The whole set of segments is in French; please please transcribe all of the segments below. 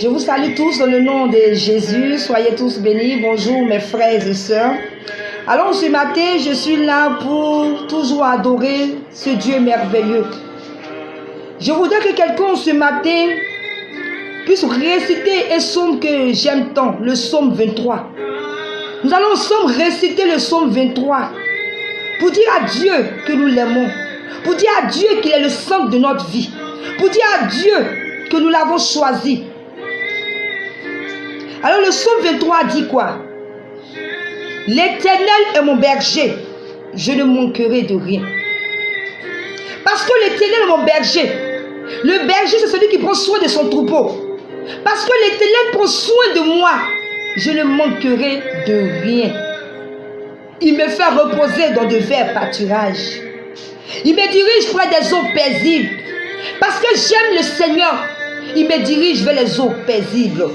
Je vous salue tous dans le nom de Jésus. Soyez tous bénis. Bonjour mes frères et sœurs. Alors ce matin, je suis là pour toujours adorer ce Dieu merveilleux. Je voudrais que quelqu'un ce matin puisse réciter un psaume que j'aime tant, le psaume 23. Nous allons ensemble réciter le psaume 23 pour dire à Dieu que nous l'aimons, pour dire à Dieu qu'il est le centre de notre vie, pour dire à Dieu que nous l'avons choisi. Alors le psaume 23 dit quoi? L'Éternel est mon berger, je ne manquerai de rien. Parce que l'Éternel est mon berger. Le berger, c'est celui qui prend soin de son troupeau. Parce que l'Éternel prend soin de moi, je ne manquerai de rien. Il me fait reposer dans de verts pâturages. Il me dirige près des eaux paisibles. Parce que j'aime le Seigneur, il me dirige vers les eaux paisibles.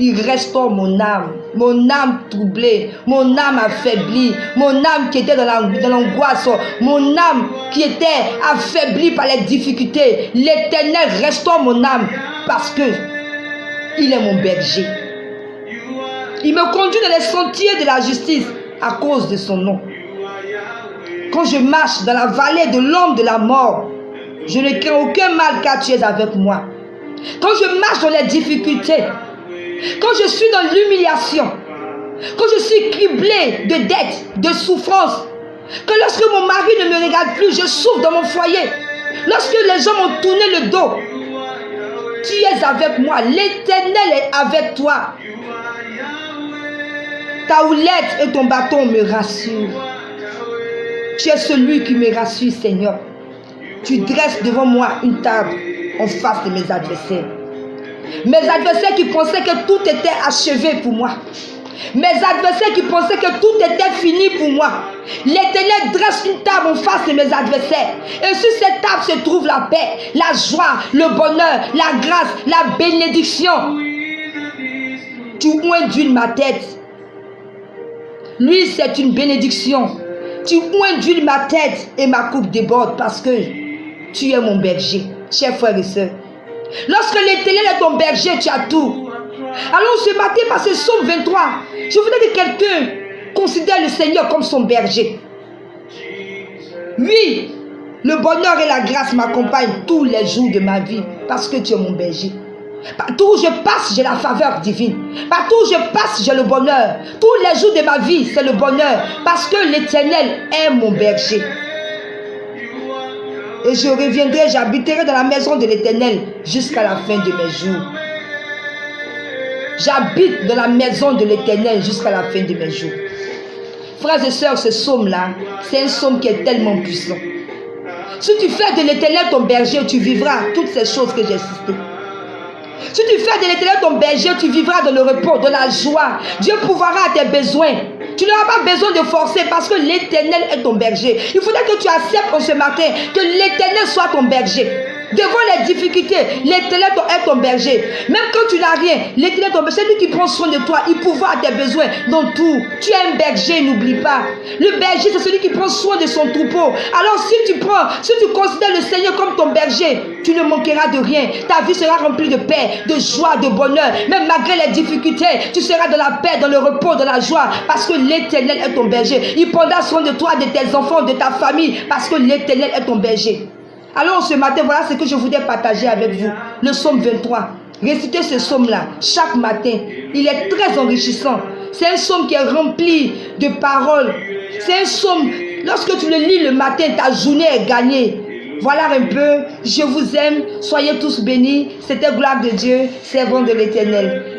Il restaure mon âme troublée, mon âme affaiblie, mon âme qui était dans l'angoisse, mon âme qui était affaiblie par les difficultés. L'Éternel restaure mon âme parce que il est mon berger. Il me conduit dans les sentiers de la justice à cause de son nom. Quand je marche dans la vallée de l'ombre de la mort, je ne crains aucun mal car tu es avec moi. Quand je marche dans les difficultés, quand je suis dans l'humiliation, quand je suis criblé de dettes, de souffrances, que lorsque mon mari ne me regarde plus, je souffre dans mon foyer, lorsque les gens m'ont tourné le dos, tu es avec moi, l'Éternel est avec toi. Ta houlette et ton bâton me rassurent. Tu es celui qui me rassure, Seigneur. Tu dresses devant moi une table en face de mes adversaires. Mes adversaires qui pensaient que tout était achevé pour moi. Mes adversaires qui pensaient que tout était fini pour moi. L'Éternel dresse une table en face de mes adversaires. Et sur cette table se trouve la paix, la joie, le bonheur, la grâce, la bénédiction. Tu oins d'huile ma tête. Lui, c'est une bénédiction. Tu oins d'huile ma tête et ma coupe déborde parce que tu es mon berger. Chers frères et sœurs, lorsque l'Éternel est ton berger, tu as tout. Alors ce matin, par ce psaume 23, je voudrais que quelqu'un considère le Seigneur comme son berger. Oui, le bonheur et la grâce m'accompagnent tous les jours de ma vie parce que tu es mon berger. Partout où je passe, j'ai la faveur divine. Partout où je passe, j'ai le bonheur. Tous les jours de ma vie, c'est le bonheur parce que l'Éternel est mon berger. Et je reviendrai, j'habiterai dans la maison de l'Éternel jusqu'à la fin de mes jours. J'habite dans la maison de l'Éternel jusqu'à la fin de mes jours. Frères et sœurs, ce psaume-là, c'est un psaume qui est tellement puissant. Si tu fais de l'Éternel ton berger, tu vivras toutes ces choses que j'ai citées. Si tu fais de l'Éternel ton berger, tu vivras dans le repos, dans la joie. Dieu pourvoira à tes besoins. Tu n'auras pas besoin de forcer parce que l'Éternel est ton berger. Il faudrait que tu acceptes en ce matin que l'Éternel soit ton berger. Devant les difficultés, l'Éternel est ton berger. Même quand tu n'as rien, l'Éternel est ton berger. C'est lui qui prend soin de toi. Il pourvoit à tes besoins dans tout. Tu es un berger, n'oublie pas. Le berger, c'est celui qui prend soin de son troupeau. Alors si tu considères le Seigneur comme ton berger, tu ne manqueras de rien. Ta vie sera remplie de paix, de joie, de bonheur. Même malgré les difficultés, tu seras dans la paix, dans le repos, dans la joie. Parce que l'Éternel est ton berger. Il prendra soin de toi, de tes enfants, de ta famille. Parce que l'Éternel est ton berger. Alors ce matin, voilà ce que je voudrais partager avec vous. Le psaume 23. Récitez ce psaume-là chaque matin. Il est très enrichissant. C'est un psaume qui est rempli de paroles. C'est un psaume, lorsque tu le lis le matin, ta journée est gagnée. Voilà un peu. Je vous aime. Soyez tous bénis. C'était gloire de Dieu, servant de l'Éternel.